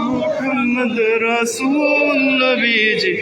محمد رسول नबी जी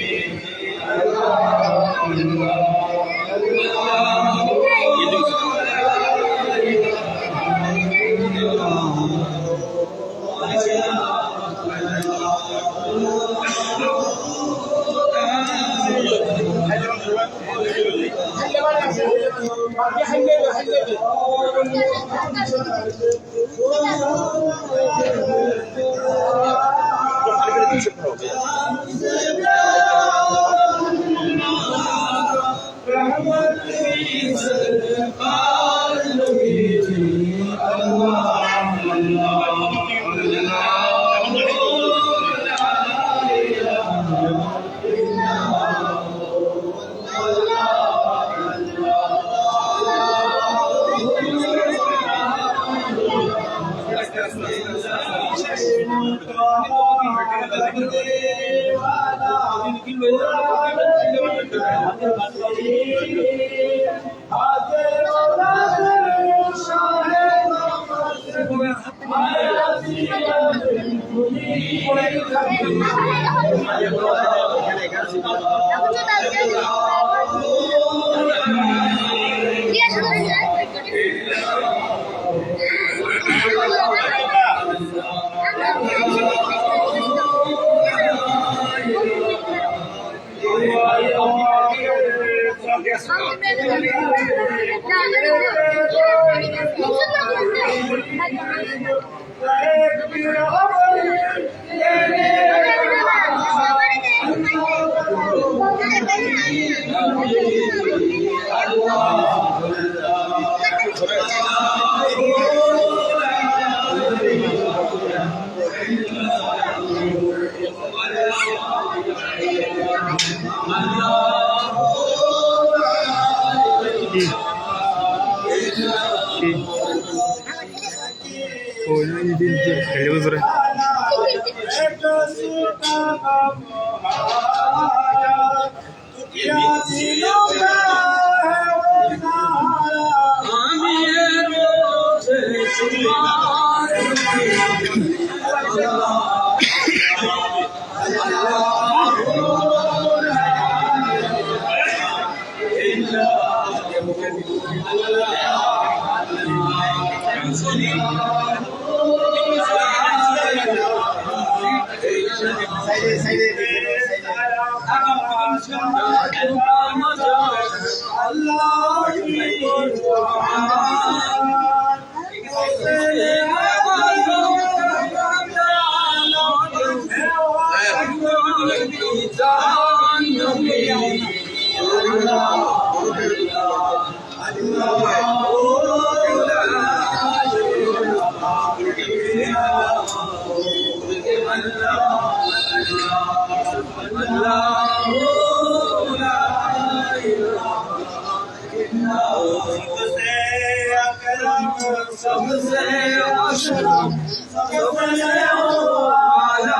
सबसे अशरफ सबसे आला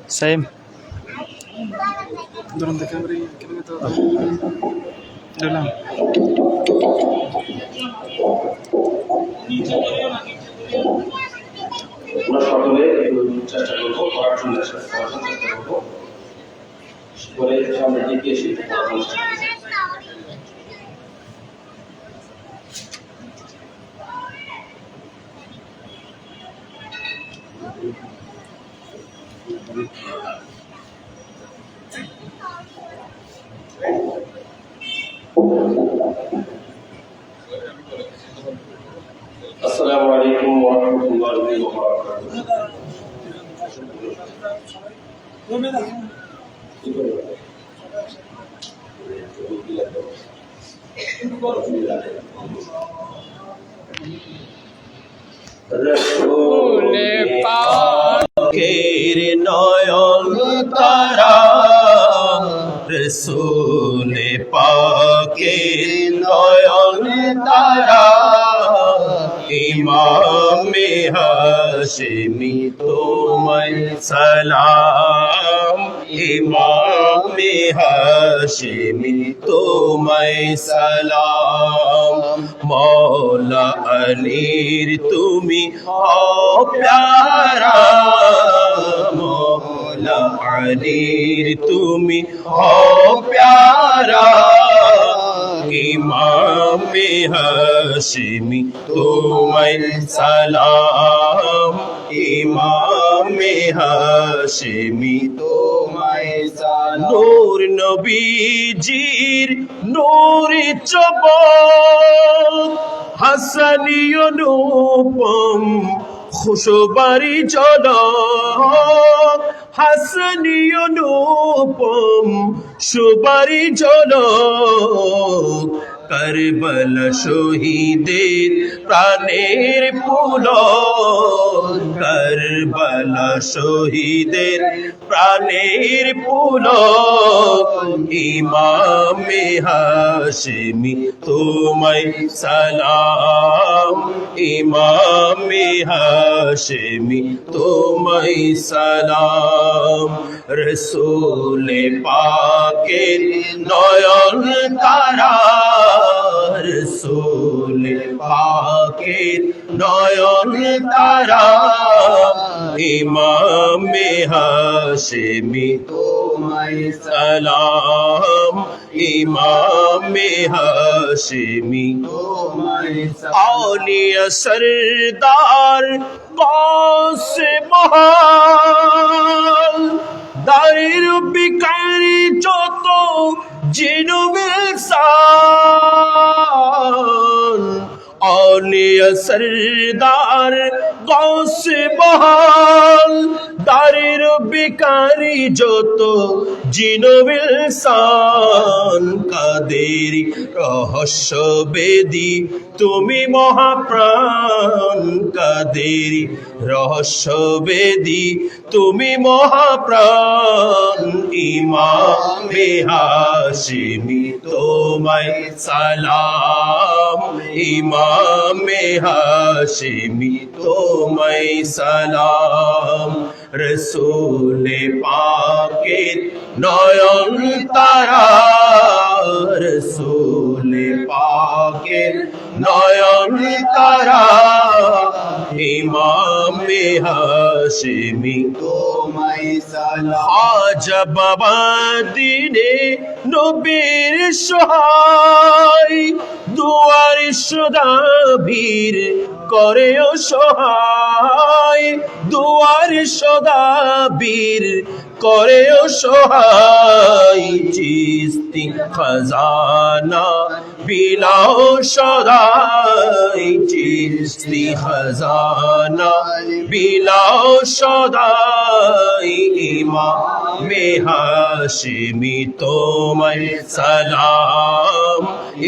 Same. Durante câmera e aquilo que eu tô lá. আমরা সকলে চেষ্টা করবো করার জন্য চেষ্টা করবো করে সামনে দিকে এসে আসসালামু আলাইকুম ওয়া রাহমাতুল্লাহি ওয়া বারাকাতুহু। পাকের নয়ন তারা রসূল পাকের নয়ন তারা ইমামে হাশিমি তোমায় সালাম ইমামে হাশিমি তোমায় সালাম মৌলা আলীর তুমি প্যারা মৌলা আলীর তুমি প্যারা ইমামে হাশিমি তোমায় সালাম ইমামে হাশিমি তোমায় সালাম নূর নবীজির নূর চমক হাসানি অনুপম খুশবারি ঝলক হাসানি অনুপম সুবারি ঝলক কারবালা শহীদের প্রাণের পুলক কারবালা শহীদের প্রাণের পুলক ইমামে হাশিমি তোমায় সালাম ইমামে হাশিমি তোমায় সালাম রসূলে পাকের নয়ন তারা রসূলে পাকের নয়ন তারা ইমামে হাশিমি তোমায় সালাম ইমামে হাশিমি তোমায় সালাম আউলিয়া সরদার গাউসে মহাল দারির বিকারি যত জিনুবিল সান আউলিয়া সরদার গাউসে মহাল দারির বিকারি যত জিনুবিল সান কাদেরি রহস্য বেদি তুমি মহাপ্রাণ কাদেরি রহস্য বেদি তুমি মহাপ্রাণ ইমামে হাশিমি তোমায় সালাম ইমামে হাশিমি তোমায় সালাম রসূলে পাকের নয়ন তারা রসূলে পাকের নয়ন তারা ইমামে হাশিমি তোমায় সালাম খাজা বাবা দিনে নবীর সহায় দুয়ার সদা ভিড় করে ও সহায় দুয়ার সদা বীর করে ও সহায় চিস্তি খজানা বিলাও সদাই চিস্তি খজানা বিলাও সদাই ইমামে হাশিমি তোমায় সালাম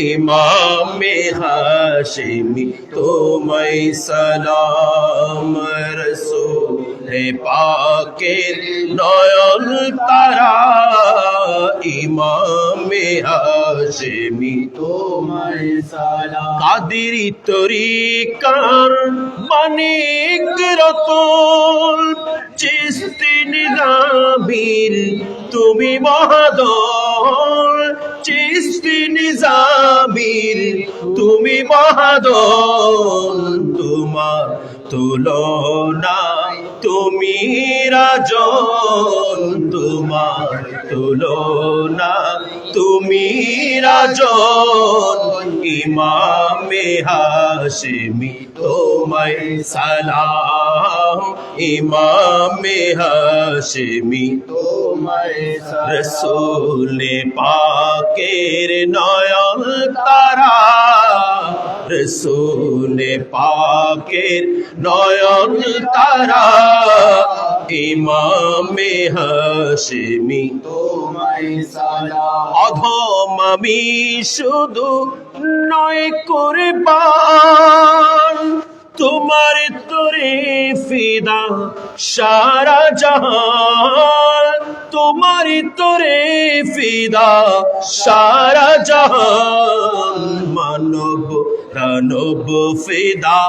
ইমামে হাশিমি তোমায় সালাম রসূলে পাকের নয়ন তারা ইমামে হাশিমি তোমায় সালাম কাদেরি তরিকার মানিক রতন চিস্তি নিজামীর তুমি মহাদল চিস্তি নিজামীর তুমি মহাদল তোমার তুলনা তুমি রাজন তোমার তুলনা তুমি রাজন ইমামে হাশিমি তোমায় সালাম ইমামে হাশিমি তোমায় সালাম রসূলে পাকের নয়ন তারা রসূলে পাকের নয়ন তারা ইমামে হাশিমি তোমায় সালাম অধম আমি শুধু নয় কুরবান তোমার তোরে ফিদা সারা জাহান তোমার তোরে ফিদা সারা জাহান মানব মানব ফিদা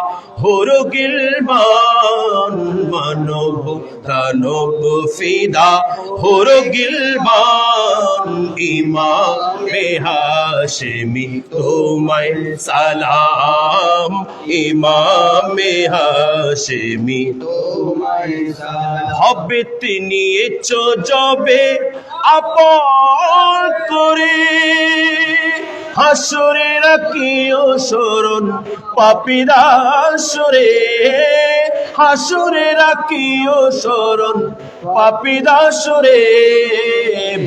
হর গিলবান মানব দানব ফিদা হর গিলবান ইমামে হাশেমি তোমায় সালাম ইমামে হাশেমি হবে তিনি চবে আপন করে হাসরে রাখিও শরণ পাপীদাসরে হাসরে রাখিও শরণ পাপীদাসরে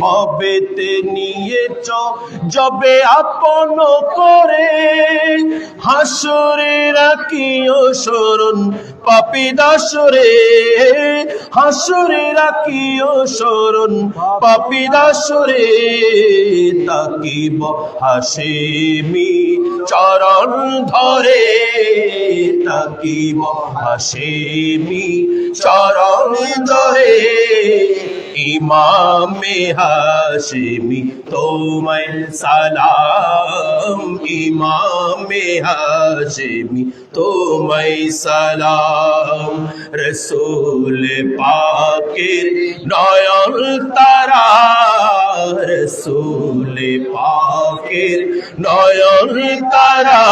ভবেতে নিয়ে যবে আপন করে হাসরে রাখিও শরণ পাপীদাসরে হাসরে রাখিও শরণ পাপীদাসরে তাকিব হাশেমি চরণ ধরে তাকিব হাশেমি চরণ ধরে ইমামে হাশেমি তোমায় সালাম ইমামে হাশেমি তোমায় সালাম রসূল পাকের নয়ন তারা রসূল পাকের নয়ন তারা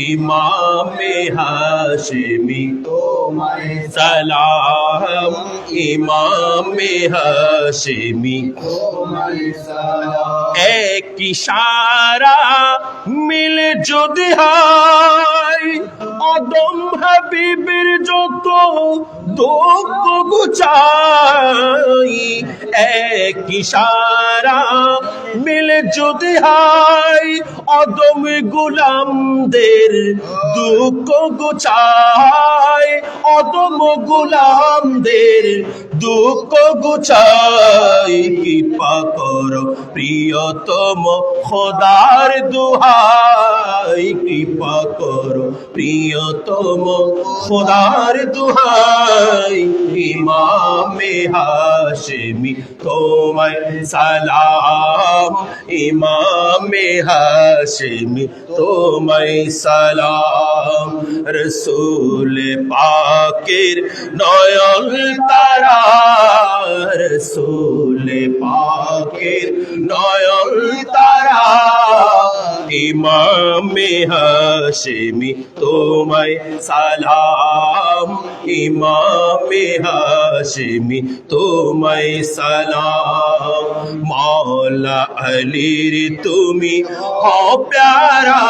ইমামে হাশেমি তোমায় সালাম ইমামে হাশেমি তোমায় সালাম এক ইশারা মিলে যদি হয় আদম হাবিবের যত দুঃখ গুচাই এক ইশারা মিলে যদি হয় আদম গোলামদের দুঃখ গুচাই আদম গোলামদের দুঃখ গুচাই কৃপা করো প্রিয়তম খোদার দুহাই কৃপা করো প্রিয়তম খোদার দুহাই ইমামে হাশেমি তোমায় সালাম ইমামে হাশেমি তোমায় সালাম রসূল পাকের নয়ন তারা রসূল পাকের নয়ন তারা ইমামে হাশেমি তোমায় সালাম ইমামে হাশেমি তোমায় সালাম মৌলা আলীর তুমি হো প্যারা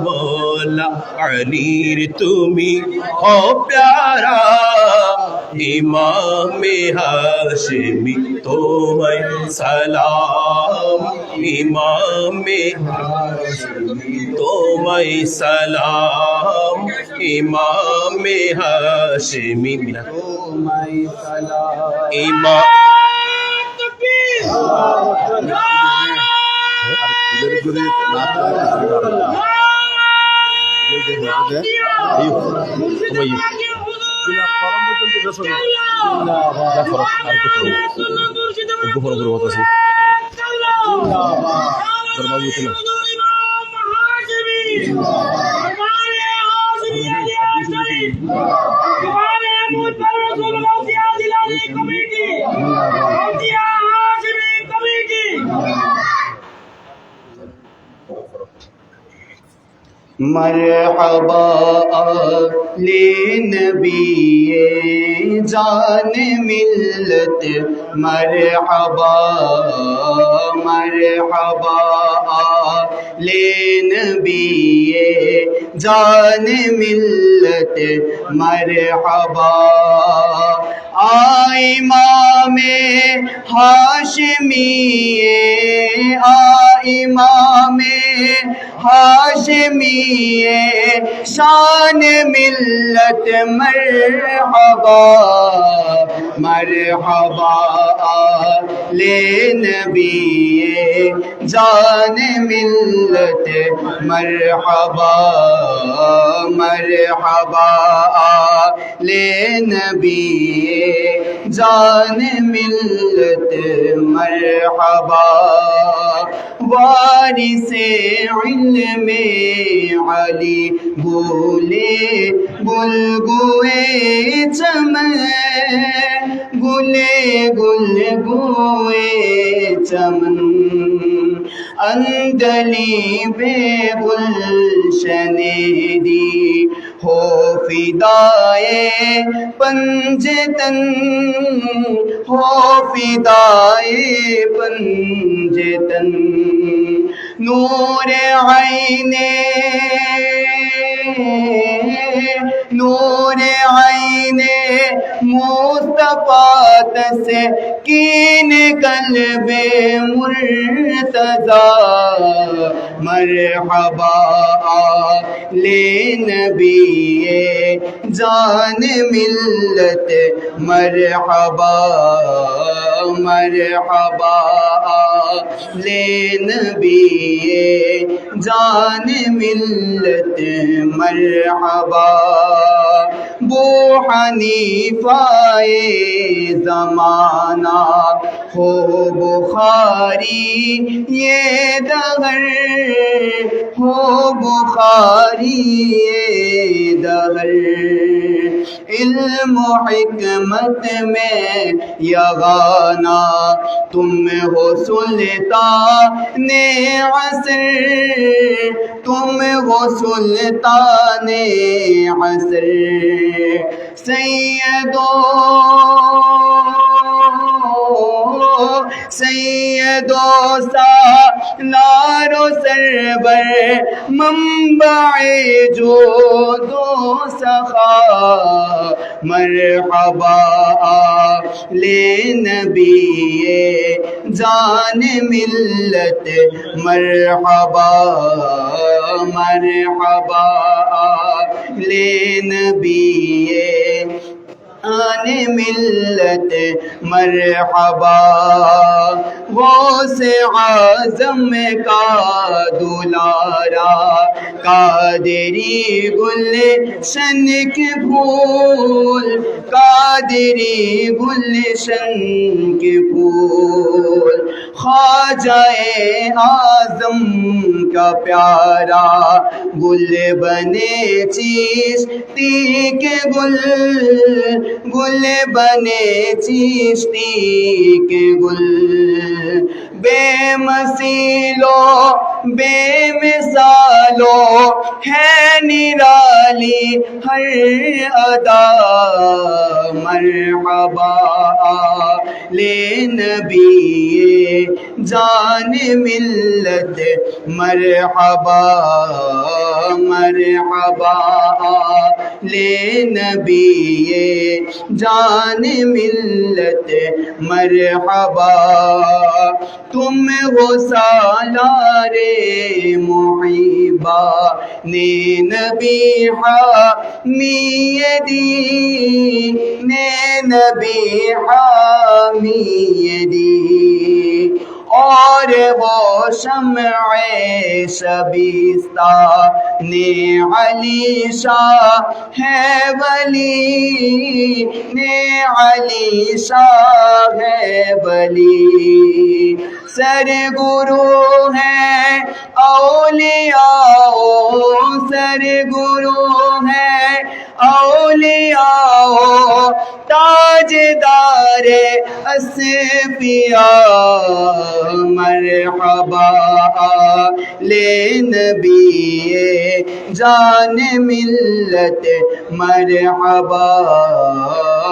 মৌলা আলীর তুমি হো প্যারা ইমামে হাশেমি তোমায় সালাম ইমামে হাশেমি তোমায় সালাম ইমামে হাশেমি তোমায় সালাম ইমাম मरहबा आले नबीए जान मिल्लत मरहबा मरहबा आले नबीए जान मिल्लत मरहबा इमामे हाशमीए इमामे हाशमीए शान मिल्लत मरहबा मरहबा ले नबीए जान मिल्लत مرحبا مرحبا آل نبی جان ملت مرحبا وارث علم علی بولے گلگوئے چمن گلے گلگوئے چمن اندلی بے گلشن دی ہو فدائے پنجتن ہو فدائے پنجتن نور عین نور عین مصطفیٰ تسکین قلب مرتضی مرحبا آل نبی جان ملت مرحبا مرحبا آل نبی جان ملت مرحبا بو حنیفہ زمانہ ہو بخاری یہ دہر ہو بخاری یہ دہر علم و حکمت میں یگانہ تم ہو سلطان عصر تم ہو سلطان عصر سیدو سالار و سرور منبع جود و سخا مرحبا آل نبی جان ملت مرحبا مرحبا آل نبی آن ملت مرحبا غوث اعظم کا دلارا قادری گلشن کے پھول قادری گلشن کے پھول خواجہ اعظم کا پیارا گل بنے چشتی کے گل گل بنے چشتی کے گل بے مثیلو بے مثالو ہے نرالی ہر ادا مرحبا آل نبی جان ملت مرحبا مرحبا آل نبی جان ملت مرحبا تم ہو سالار محبا نے نبی حامی دی نے نبی حامی دی اور وہ شمع شبیستہ نے علی شاہ ہے ولی نے علی شاہ ہے ولی سرگرو ہے اولیاء سرگرو ہے اولیاء تاجدار اصفیاء مرحبا آل نبی جان ملت مرحبا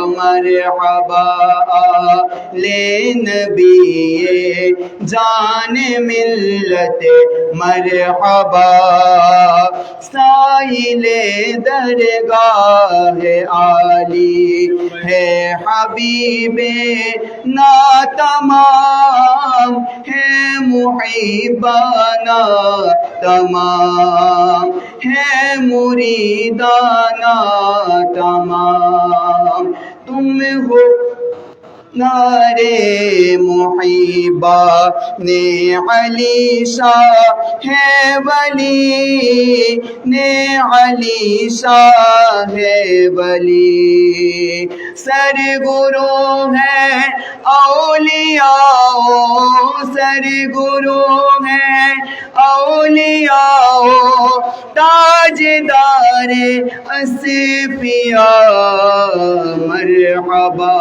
مرحبا آل نبی جان ملت مرحبا سائل درگاہ عالی ہے حبیب نا تمام ہے محبانا تمام ہے مریدانا تمام تم ہو नारे मुहिबा ने अली शाह है वली ने अली शाह है वली सरगुरु है औलियाओ सरगुरु है औलियाओ ताजदारे असफिया मरहबा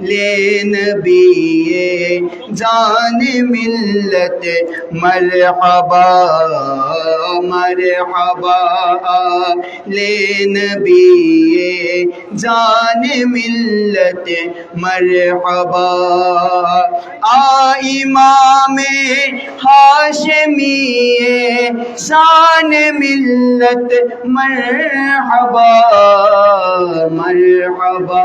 ले नबीए जान मिल्लत मरहबा मरहबा ले नबीए जान मिल्लत मरहबा आ इमाम हाशमीए शान मिल्लत मरहबा मरहबा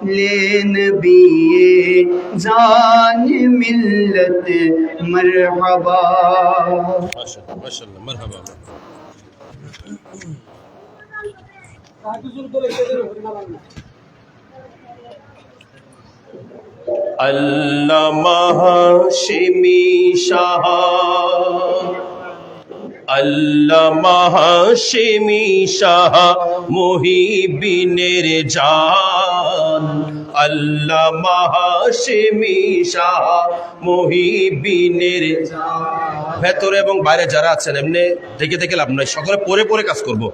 ले नबीए जान मिल्लत मरहबा। माशाल्लाह माशाल्लाह मरहबा। আল্লামা হাশিমি শাহ আল্লামা হাশিমি শাহ মুহিবিনের জান আল্লামা হাশিমি শাহ মুহিবিনের ভেতরে এবং বাইরে যারা আছেন এমনি দেখে দেখে লাভ নয়, সকলে পরে পরে কাজ করব।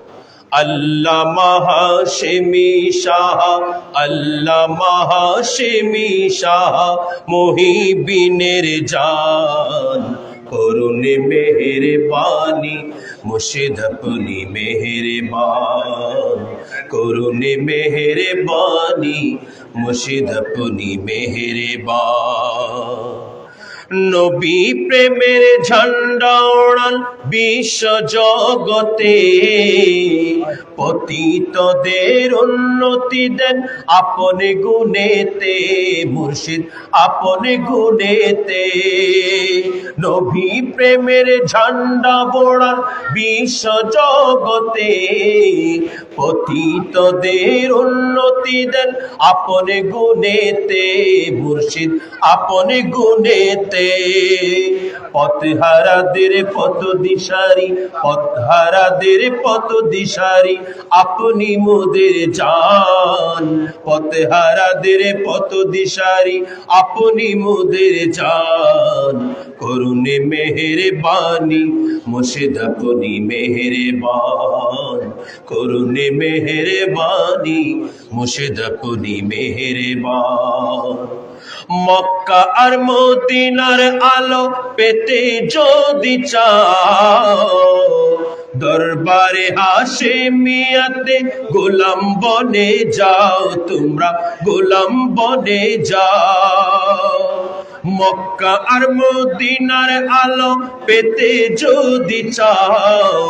আল্লামা হাশিমি শাহ আল্লামা হাশিমি শাহ মুহিবিনের জান করুন মেহেরবানি মুর্শিদ আপনি মেহেরবান করুন মেহেরবানি মুর্শিদ আপনি মেহেরবান নবী প্রেমের ঝান্ডা ওড়ান বিশ্ব জগতে পতিতদের উন্নতি দেন আপন গুণেতে মুর্শিদ আপন গুণেতে নবী প্রেমের ঝান্ডা ওড়ান বিশ্ব জগতে পতিতদের উন্নতি দেন আপন গুণেতে মুর্শিদ আপন গুণেতে পথহারাদের পথ দিশারি পথহারাদের পথ দিশারি আপনি মোদের জান পথহারাদের পথ দিশারি আপনি মোদের জান করুন মেহেরবানি মুর্শিদ আপনি মেহেরবান করুন মেহেরবানি মুর্শিদ আপনি মেহেরবান মক্কা আর মদিনার আলো পেতে যদি চাও দরবারে হাশেমিয়াতে গোলাম বনে যাও তোমরা গোলাম বনে যাও মক্কা আর মদিনার আলো পেতে যদি চাও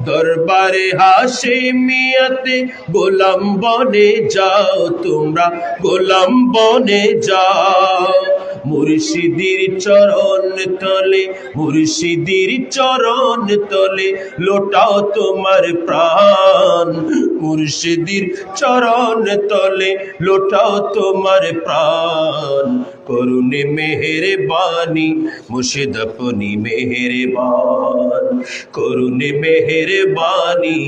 দরবারে হাশেমিয়াতে গোলাম বনে যাও তোমরা গোলাম বনে যাও মুর্শিদির চরণ তলে মুর্শিদির চরণ তলে লোটাও তোমার প্রাণ মুর্শিদির চরণ তলে লোটাও তোমার প্রাণ করুন মেহেরবানি মুর্শিদ আপনি মেহেরবান করুন মেহেরবানি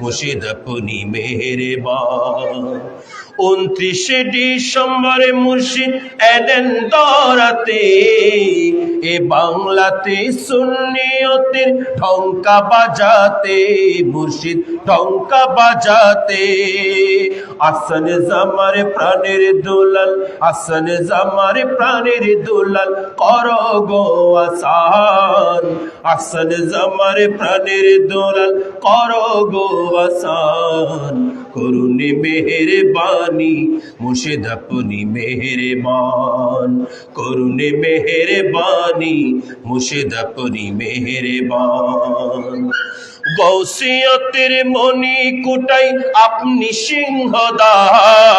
মুর্শিদ আপনি মেহেরবান 29 ডিসেম্বরে মুর্শিদ এলেন দরাতে এ বাংলাতে সুন্নিয়তের ঢঙ্কা বাজাতে মুর্শিদ ঢঙ্কা বাজাতে আসন জামার প্রাণের দুলাল আসন জামার প্রাণের দুলাল করো গো আসান আসন জামার প্রাণের দুলাল করো গো আসান করুন মেহেরবানি মুর্শিদ আপনি মেহেরবান করুন মেহেরবানি মুর্শিদ আপনি মেহেরবান গৌসিয়তের মনি কুটাই আপনি সিংহদার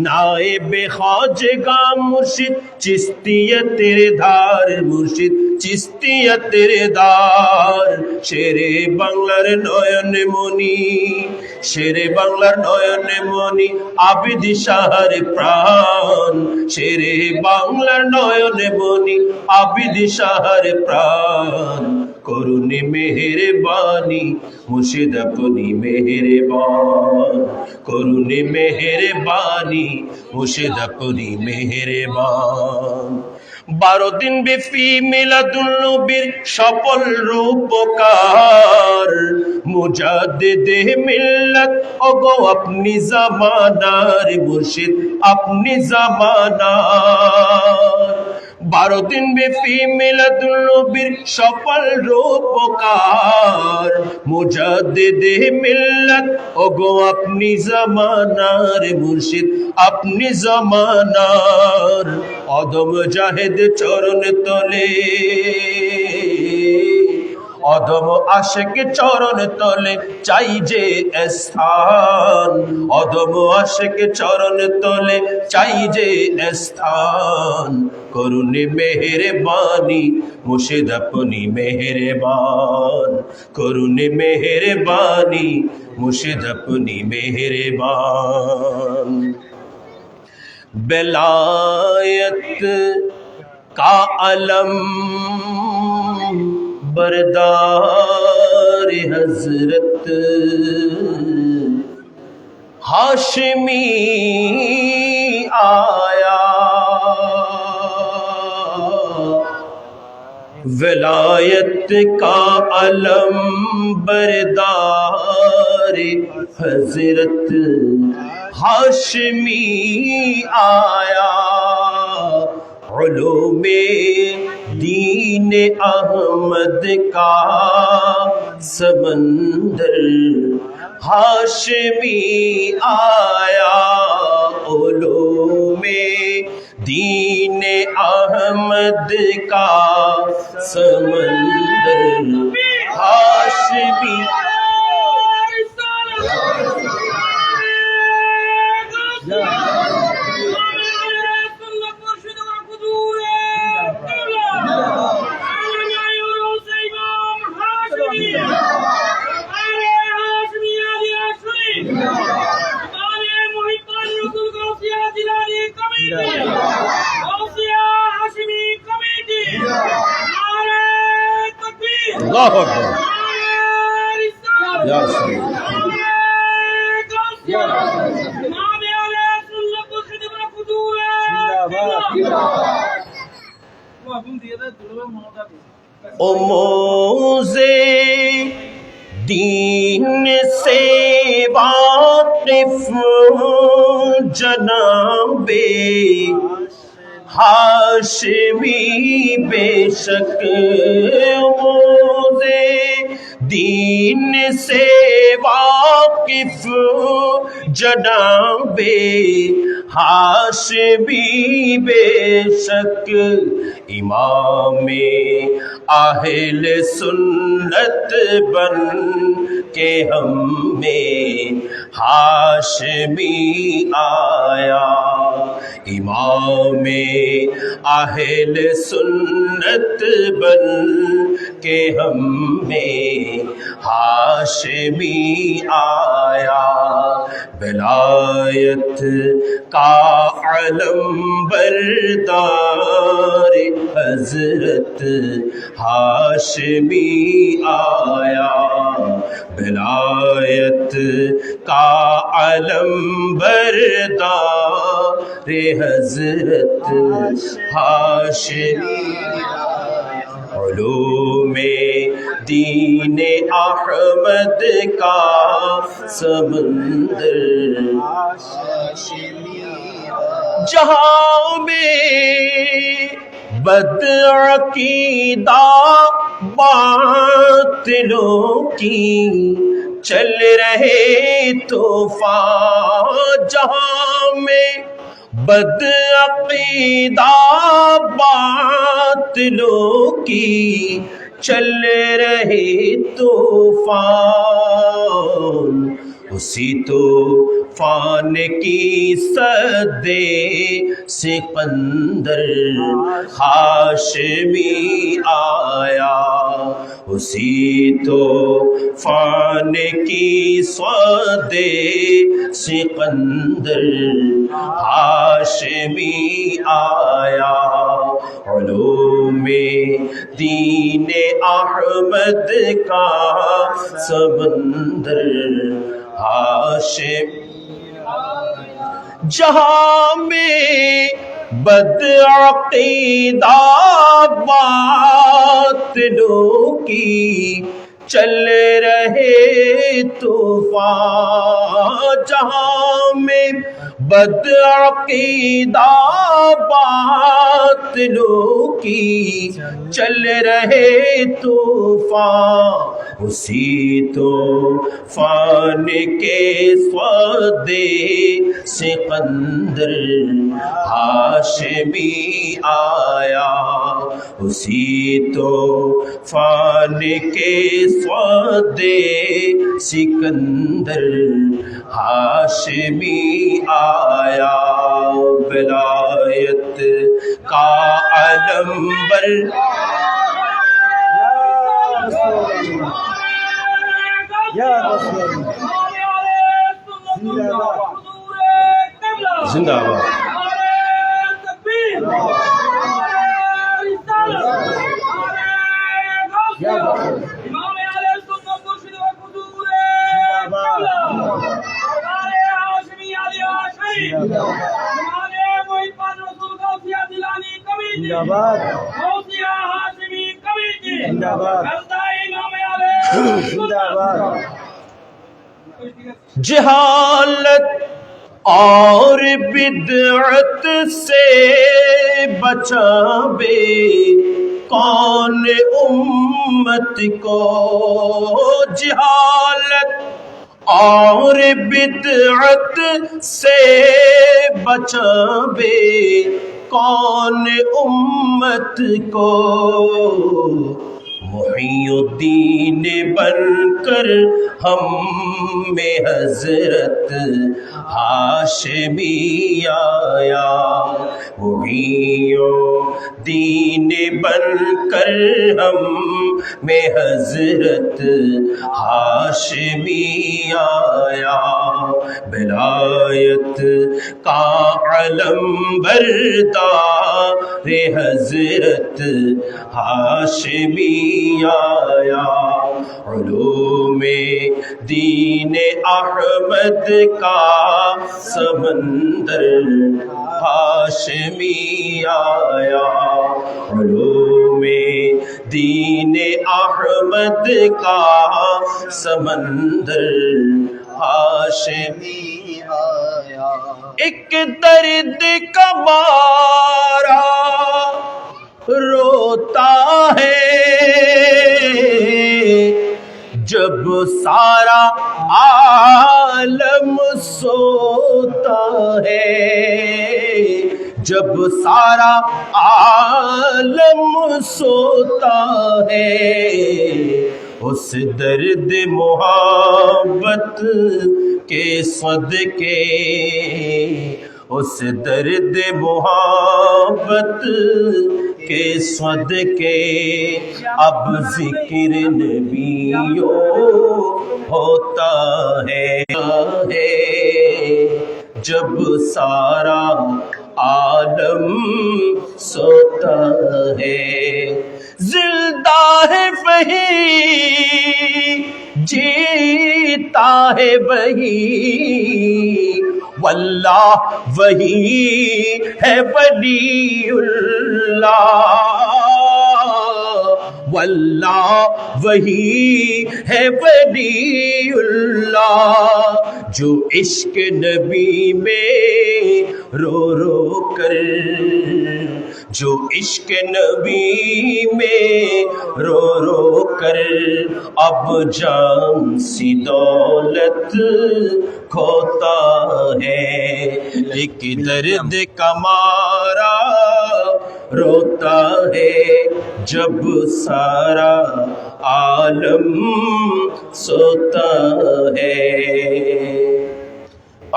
নায়েবে খাজগা মুর্শিদ চিস্তিয়াতের ধার মুর্শিদ চিস্তিয়াতের দ্বার, শেরে বাংলার নয়ন মনি, শেরে বাংলার নয়ন মনি, আবিদ শাহর প্রাণ, শেরে বাংলার নয়ন মনি, আবিদ শাহর প্রাণ। করুণে মেহেরবানি মুর্শিদ আপনি মেহেরবান, করুণে মেহেরবানি মুর্শিদ আপনি মেহেরবান। 12 দিন ব্যাপী মিলাদুল নবীর সফল রূপকার, মুজাদ্দিদে মিল্লাত ওগো আপনি জামানার মুর্শিদ আপনি জামানার। 12 দিন ব্যাপী মিলাদুল নবীর সফল রূপকার, মুজাদ্দিদে মিল্লাত ওগো আপনি জামানার মুর্শিদ আপনি জামানার। অদম জাহেদ চরণ তলে, অদম আশিক চরণ তলে চাই যে স্থান, অদম আশিক চরণ তলে চাই যে স্থান। করুণে মেহেরবানি মুর্শিদ আপনি মেহেরবান, করুণে মেহেরবানি মুর্শিদ আপনি মেহেরবান। বেলায়েত का अलम बरदार हजरत हाशमी आया, विलायत का अलम बरदार हजरत हाशमी आया। उलूमे दीन अहमद का समंदर हाशमी आया, उलूमे दीन अहमद का समंदर हाशमी। اللہ اکبر یا رسول او موزے دین سے واقف جناب ہاشمی بے شک، موزے دین سے واقف جناب ہاشمی بے شک، امام اہل سنت بن کے ہم میں ہاشمی آیا، امام اہل سنت بن کے ہم میں ہاشمی آیا، ولایت کا علم بردار حضرت ہاشمی آیا، ولایت کا علم بردار حضرت ہاشمی آیا، علوم دین احمد کا سمندر جہاں میں بدعقیدہ باطلوں کی چل رہے طوفان، جہاں میں بدعقیدہ باطلوں کی چل رہے طوفان، اسی طوفان کی صدے سکندر ہاشمی آیا، اسی طوفان کی صدے سکندر ہاشمی آیا، علوم دین احمد کا سمندر ہاشم، جہاں میں بدعقیدہ باطلوں کی چل رہے طوفان، جہاں میں بدعقیدہ باطلوں کی چل رہے طوفان، اسی طوفان کے سودے سکندر ہاشمی آیا، اسی طوفان کے سودے سکندر ہاشمی آیا، ولایت کا علمبر زندہ باد، جہالت اور بدعت سے بچاوے کون امت کو، جہالت اور بدعت سے بچاوے کون امت کو، محی الدین بن کر ہم میں حضرت ہاشمی آیا، محی الدین بن کر ہم میں حضرت ہاشمی آیا، ولایت کا علم بردار حضرت ہاشمی آیا، علوم دین احمد کا سمندر ہاشمی آیا، علوم دین احمد کا سمندر ہاشمی آیا، ایک درد کا مارا روتا ہے جب سارا عالم سوتا ہے، جب سارا عالم سوتا ہے، اس درد محبت کے صدقے، اس درد محبت کے صدقے اب ذکر نبیوں ہوتا ہے، جب سارا عالم سوتا ہے، زندہ ہے وہی جیتا ہے وہی، واللہ وہی ہے ولی اللہ، واللہ وہی ہے ولی اللہ، جو عشق نبی میں رو رو کر، جو عشق نبی میں رو رو کر اب جان سی دولت کھوتا ہے، ایک درد کا مارا روتا ہے جب سارا عالم سوتا ہے۔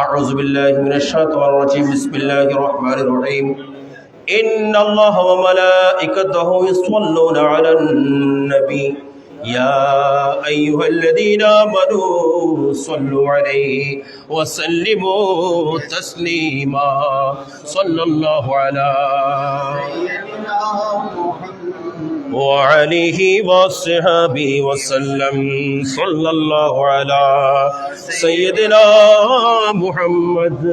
أعوذ بالله من الشيطان الرجيم بسم الله الرحمن الرحيم إن الله وملائكته يصلون على النبي يا أيها الذين آمنوا صلوا عليه وسلموا تسليما صلى الله على وعليه وصحبه وسلم صلى الله على سيدنا محمد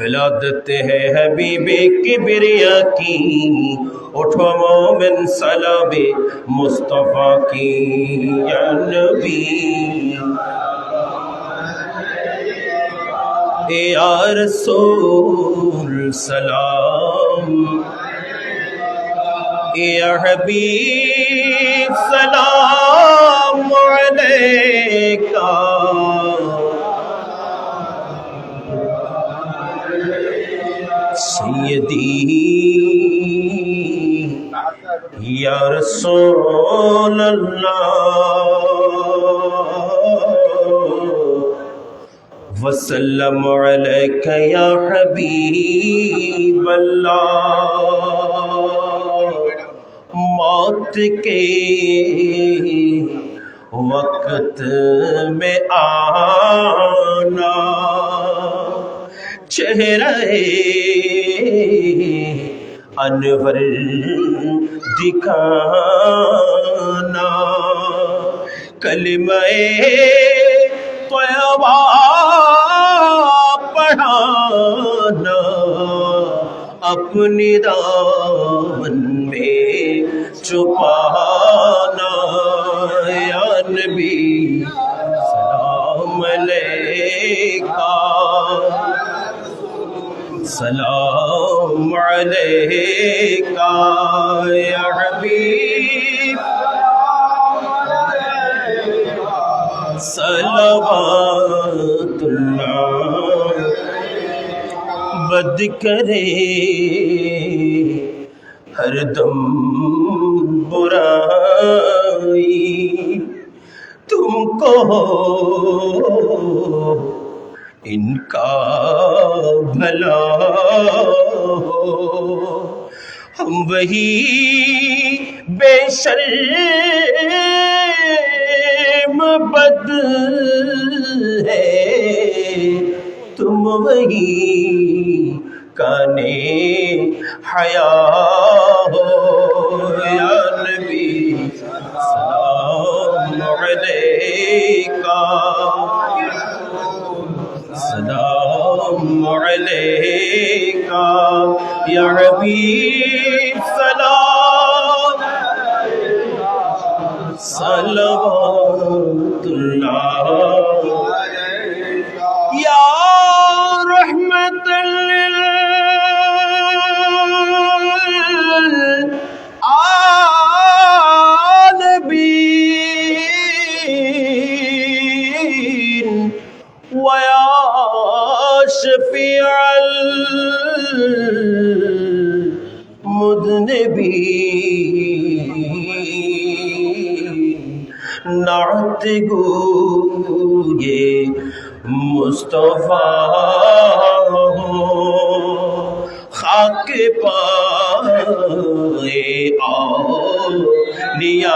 ولادت ہے حبیب کبریا کی اٹھو مومن سلام مصطفیٰ کی یا نبی یا رسول سلام یا حبیب سلام علیکہ سیدی یا رسول اللہ وسلم علیک یا حبیب اللہ موت کے وقت میں آنا چہرہ انور دکھانا کلمہ طیبہ پڑھانا اپنی دامن میں چھپانا یا نبی سلام علیکہ سلام علیکہ یا حبیب صلوات اللہ بد کرے ہر دم برائی تم کو ان کا بھلا ہو ہم وہی بے شرم بد ہے تم وہی کانے حیا ہو یا نبی سلام علیکہ سلام علیکہ یا حبیب سلام صلوات اللہ یا رحمت للعالمین ویا شفیع المذنبین نعت گوئے مصطفیٰ خاک پائے اولیاء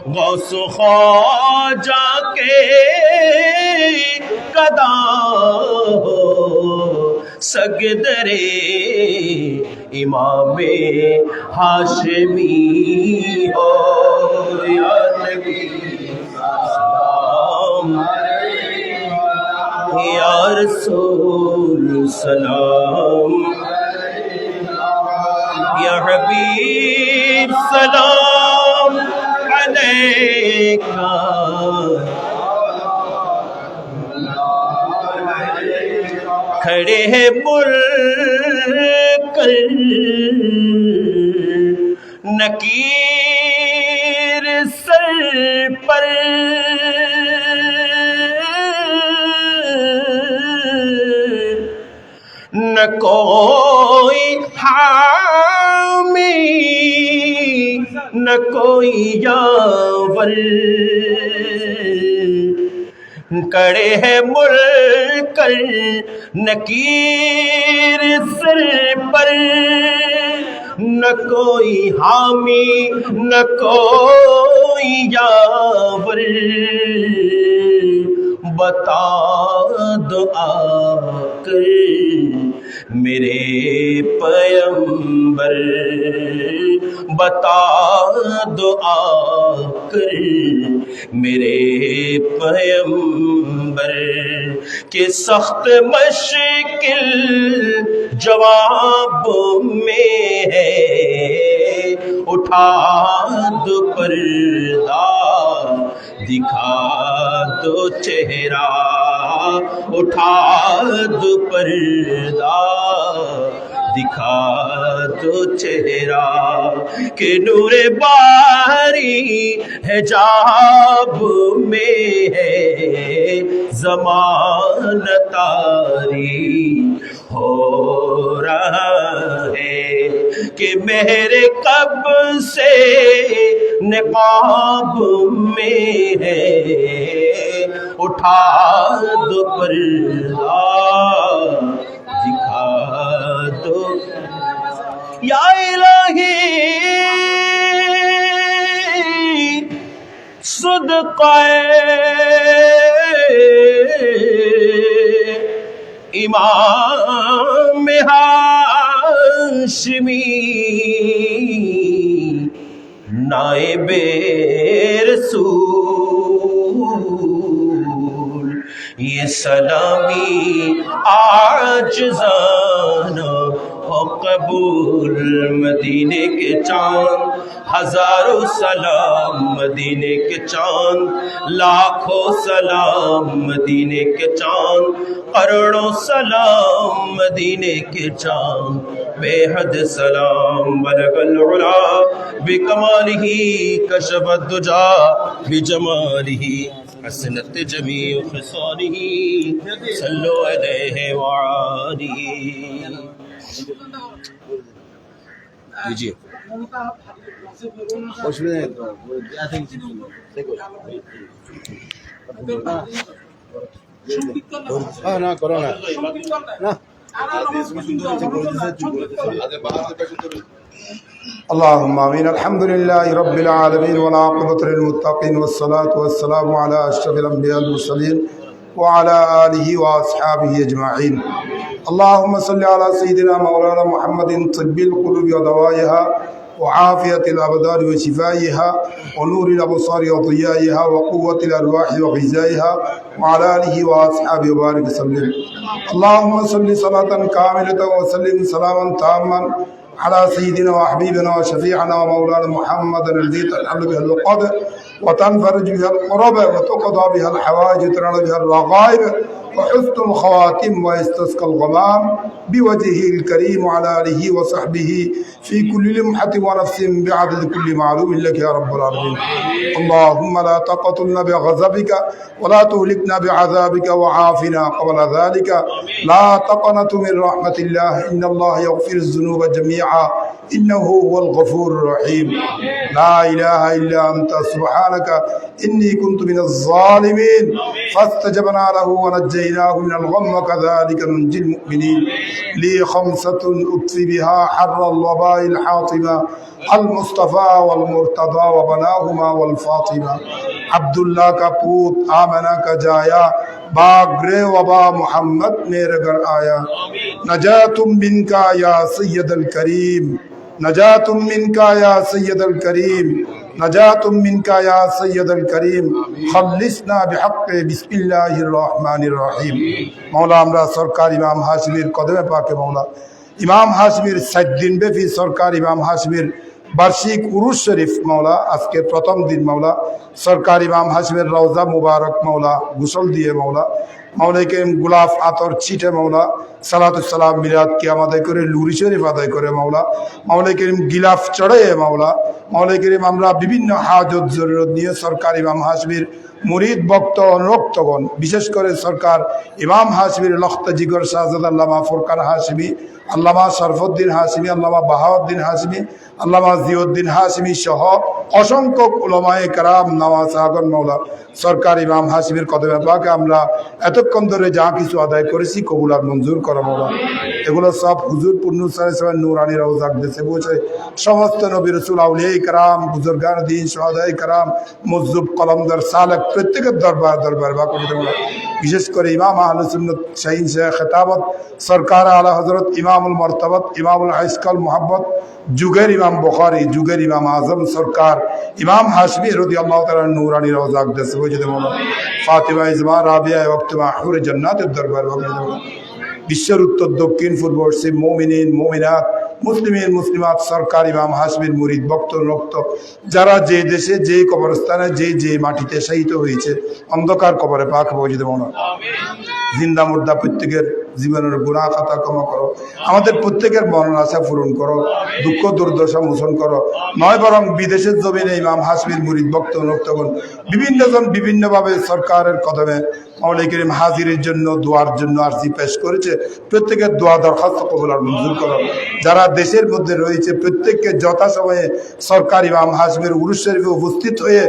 غوث خواجہ کے قدم سگدرے امام ہاشمی ہو یا نبی سلام یا رسول سلام یا حبیب سلام علیکہ کھڑے ہیں مل کر نکیر سر پر نہ کوئی حامی نہ کوئی یاور کڑے ہیں منکر نکیر سر پر، نہ کوئی حامی نہ کوئی یاور، بتا دو آ کر میرے پیمبر، بتا دو آ کر میرے پیمبر، کہ سخت مشکل جواب میں ہے، اٹھا دو پردہ دکھا دو چہرہ، اٹھا دو پردہ دکھا دو چہرہ، کہ نور باری حجاب میں ہے، زمان طاری ہو رہا ہے، کہ مہر کب سے نقاب میں ہے، اٹھا دو پردہ دکھا دو یا الہی، صدقہ امام ہاشمی، نائب رسول، یہ سلامی عاجزانہ ہو قبول، مدینے کے چاند ہزاروں سلام، مدینے کے چاند لاکھوں سلام، مدینے کے چاند کروڑوں سلام، مدینے کے چاند بے حد سلام، بلغ العلا بکمالہ کشف الدجا بجمالہ، حسنت جمیع خصالہ صلو علیہ وآلہ۔ لیجیے না করো না না اللهم آمين. الحمد لله رب العالمين والعاقبة للمتقين والصلاة والسلام على أشرف الأنبياء والمرسلين وعلى آله وأصحابه أجمعين. اللهم صل على سيدنا مولانا محمد طب القلوب ودوائها وعافية الأبدان وشفائها ونور الأبصار وضيائها وقوة الأرواح وغذائها وعلى آله وأصحابه وبارك وسلم. اللهم صل صلاة كاملة وسلم سلاما تاما على سيدنا وحبيبنا وشفيعنا ومولانا محمد الذي تنحل به اللقب وتنفرج بها القرب وتقضى بها الحوائج وتنال بها الرغائب وحسن الخواتم ويستسقى الغمام بوجهه الكريم وعلى آله وصحبه في كل لمحة ونفس بعدد كل معلوم لك يا رب العالمين. اللهم لا تقتلنا بغضبك ولا تهلكنا بعذابك وعافنا قبل ذلك. لا تقنطوا من رحمة الله إن الله يغفر الذنوب جميعا إنه هو الغفور الرحيم. لا إله إلا أنت سبحانك إني كنت من الظالمين. فاستجبنا له ونجيناه من الغم وكذلك ننجي المؤمنين. لي خمسة أطفي بها حر الوباء الحاطمة المصطفى والمرتضى وبناهما والفاطمة. عبد الله کا پوت آمنہ کا جایا باغرے وبا محمد میرے گھر آیا. نجاتم من کا یا سید الکریم، نجاتم من کا یا سید الکریم، نجاتم من کا یا سید الکریم، خلصنا بحق بسم اللہ الرحمن الرحیم. مولا আমরা সরকার ইমাম হাশিমের কদমে পাকে মৌলা ইমাম হাশিমের 60 দিন ব্যাপী সরকার ইমাম হাশিমের বার্ষিক উরুস শরীফ মৌলা আজকে প্রথম দিন মৌলা সরকার ইমাম হাশিমের রওজা মুবারক মৌলা গোসল দিয়ে মৌলা মাওলানা কেরিম গোলাপ আতর ছিটে মৌলা সালাতুসালাম মিলাদ কিয়াম আদায় করে লুরি শরীফ আদায় করে মাওলা, মাওলাই করিম গিলাফ চড়ে মাওলা, মাওলাই করিম আমরা বিভিন্ন হাজত জরুরত নিয়ে সরকার ইমাম হাশমির মুরিদ ভক্ত অনুরক্তগণ, বিশেষ করে সরকার ইমাম হাশমির লখত জিগর শাহজাদ আল্লামা ফুরকান হাশমি, আল্লামা শরফুদ্দিন হাশমি, আল্লামা বাহাউদ্দিন হাশমি, আল্লামা জিউদ্দিন হাশমি সহ অসংখ্য উলামায়ে কেরাম নামাজ আগন মাওলা, সরকার ইমাম হাশমির কদমে পাকে আমরা এতক্ষণ ধরে যা কিছু আদায় করেছি কবুল আর মঞ্জুর করো মাওলা। এগুলো সব হুজুর পূর্ণুস নূরানি রওজা দেশে পৌঁছে সমস্ত নবী রাসূল আউলিয়া ইকরাম বুজুর্গান দ্বীন শুহাদা ইকরাম মুজ্জব কলমদার সালেক প্রত্যেকের দরবার বা করে দেওয়া। বিশেষ করে ইমাম আহলে সুন্নাত শাহীন শেখ খেতাবত সরকার আলা হযরত ইমামুল মর্তবত ইমামুল আইসকাল মুহাব্বত যুগের ইমাম বুখারী যুগের ইমাম আজম সরকার ইমাম হাশমি রাদিয়াল্লাহু তাআলা নূরানি রওজা দেশে পৌঁছে দেওয়া। ফাতিমা ইজমা রাবিয়া ওয়াক্ত মাহুর জান্নাতের দরবার বা করে দেওয়া। বিশ্বের উত্তর দক্ষিণ পূর্ব পশ্চিম মুমিনিন মুমিনাত মুসলিমিন মুসলিমাত সরকার ইমাম হাশমির মুরিদ ভক্ত রক্ত যারা যে দেশে যে কবরস্থানে যে মাটিতে শায়িত হয়েছে অন্ধকার কবরে পাক পৌঁছে দেব না। জিন্দা মুর্দা প্রত্যেকের জীবনের গুনাহ খাতা ক্ষমা করো, আমাদের প্রত্যেকের মরণ আশা পূরণ করো, দুঃখ দুর্দশা মোচন করো। নয় বরং বিদেশের জমিনে ইমাম হাশমির মুরিদ ভক্ত রক্তগণ বিভিন্ন জন বিভিন্নভাবে সরকারের কদমে মাওলাই করিম হাজিরের জন্য দোয়ার জন্য আরজি পেশ করেছে, প্রত্যেকের দোয়া দরখাস্ত কবুল আর মঞ্জুর করো। যারা দেশের মধ্যে রয়েছে প্রত্যেককে যথাসময়ে সরকার ইমাম হাশমির উরুস শরীফে উপস্থিত হয়ে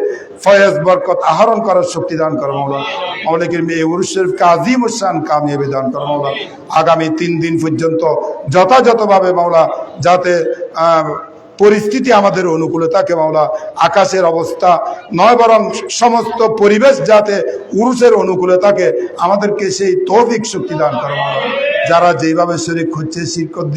ফয়েজ বরকত আহরণ করার শক্তি দান করো মাওলা। মাওলাই করিম এই উরুস শরীফকে আজিম শান কামিয়াবি দান করো মাওলা। আগামী 3 দিন পর্যন্ত যথাযথভাবে মাওলা যাতে পরিস্থিতি আমাদের অনুকূলে থাকে মাওলা, আকাশের অবস্থা নয় বরং সমস্ত পরিবেশ যাতে উরুসের অনুকূলে থাকে আমাদেরকে সেই তৌফিক শক্তি দান করো মাওলা। যারা যেভাবে শরীক হচ্ছে শিরকত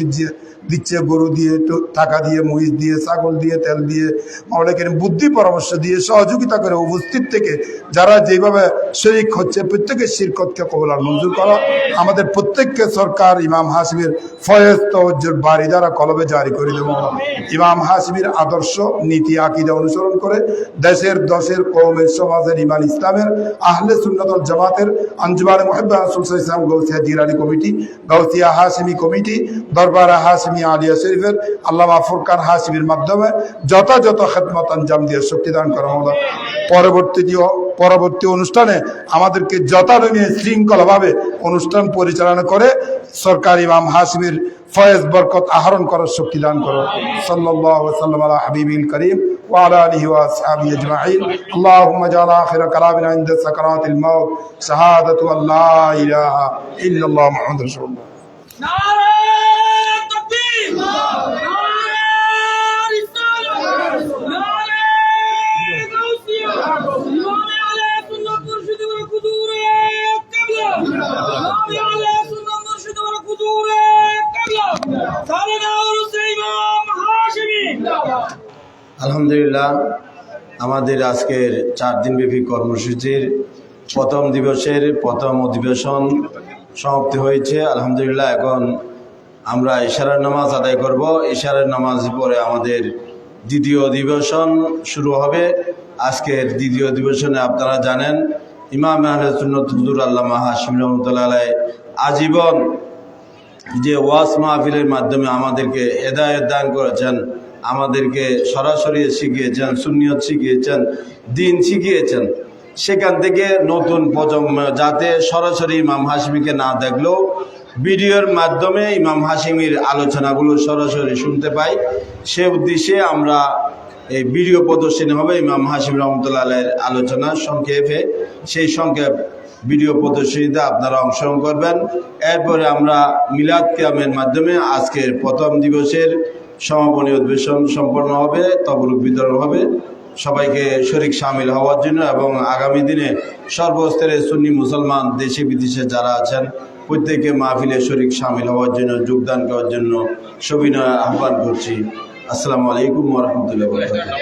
দিচ্ছে গরু দিয়ে টাকা দিয়ে মহিষ দিয়ে ছাগল দিয়ে তেল দিয়ে মাওলাই করিম বুদ্ধি পরামর্শ দিয়ে সহযোগিতা করে উপস্থিত থেকে যারা যেভাবে শরীক হচ্ছে প্রত্যেকের শিরকতকে কবুল আর মঞ্জুর করো। আমাদের প্রত্যেককে সরকার ইমাম হাশমির ফয়েজ তওজ্জুর বাড়ি দ্বারা কলবে জারি করে দেবো। ইমাম হাশমির আদর্শ নীতি আকীদা অনুসরণ করে দেশের দশের কওমের সমাজের ইমান ইসলামের আহলে সুন্নাত ওয়াল জামাতের আঞ্জুমানে মুহিব্বা রাসূল সাল্লাল্লাহু আলাইহি ওয়াসাল্লাম গাউসিয়া জিলানী কমিটি গাউসিয়া হাশমি কমিটি দরবার হাশমি আলিয়া শরীফের আল্লামা ফুরকান হাশমির মাধ্যমে যথাযথ খেদমত আঞ্জাম দিয়ে শক্তি দান করা হলো। পরবর্তী অনুষ্ঠানে আমাদেরকে যথারীতি শৃঙ্খলাভাবে অনুষ্ঠান পরিচালনা করে সরকার ইমাম হাশমির ফয়েজ বরকত আহরণ করার শক্তি দান করো। সাল্লাল্লাহু আলাইহি ওয়াসাল্লাম আলা হাবিবিল করিম ওয়া আলা আলিহি ওয়া আসহাবিহি আজমাইন। আল্লাহুম্মা জাআল আখির কালামিনা ইনদা সাকারাতিল মাউত শাহাদাতু আল্লা ইলাহা ইল্লাল্লাহ মুহাম্মাদুর রাসূলুল্লাহ। নারে তাকবীর, নারে রিসালাত, নারে গাউসিয়া, নারে আলে সুন্নাত মুর্শিদ ওয়া কুদুরে কিবলা, নারে আলে সুন্নাত মুর্শিদ ওয়া কুদুরে কিবলা, সালানা উরুসে ইমাম হাশমি। আলহামদুলিল্লাহ, আমাদের আজকের 4 দিনব্যাপী কর্মসূচির প্রথম দিবসের প্রথম অধিবেশন সমাপ্তি হয়েছে। আলহামদুলিল্লাহ, এখন আমরা ইশারার নামাজ আদায় করব। ইশারার নামাজ পরে আমাদের দ্বিতীয় অধিবেশন শুরু হবে। আজকের দ্বিতীয় অধিবেশনে আপনারা জানেন ইমাম আহলে সুন্নাত হুজুর আল্লামা হাশমি রাহমাতুল্লাহ আলাইহি আজীবন যে ওয়াজ মাহফিলের মাধ্যমে আমাদেরকে হেদায়েত দান করেছেন, আমাদেরকে সরাসরি শিখিয়েছেন, সুন্নিয়ত শিখিয়েছেন, দিন শিখিয়েছেন। সেখান থেকে নতুন প্রজন্ম যাতে সরাসরি ইমাম হাশমিকে না দেখলেও ভিডিওর মাধ্যমে ইমাম হাশমির আলোচনাগুলো সরাসরি শুনতে পাই, সে উদ্দেশ্যে আমরা এই ভিডিও প্রদর্শনী হবে ইমাম হাশমি রহমতুল্লাহ আলাইহির আলোচনা সংক্ষেপে। সেই সংক্ষেপ ভিডিও প্রদর্শনীতে আপনারা অংশগ্রহণ করবেন। এরপরে আমরা মিলাদ কিয়ামের মাধ্যমে আজকের প্রথম দিবসের সমাপনী অধিবেশন সম্পন্ন হবে, তবরুক বিতরণ হবে। সবাইকে শরীক শামিল হওয়ার জন্য এবং আগামী দিনে সর্বস্তরের সুন্নি মুসলমান দেশে বিদেশে যারা আছেন প্রত্যেকে মাহফিলে শরীক শামিল হওয়ার জন্য যোগদান করার জন্য সবিনয় আহ্বান করছি। আসসালামু আলাইকুম ওয়া রাহমাতুল্লাহি ওয়া বারাকাতুহু।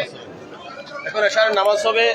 এখন এশারের নামাজ হবে।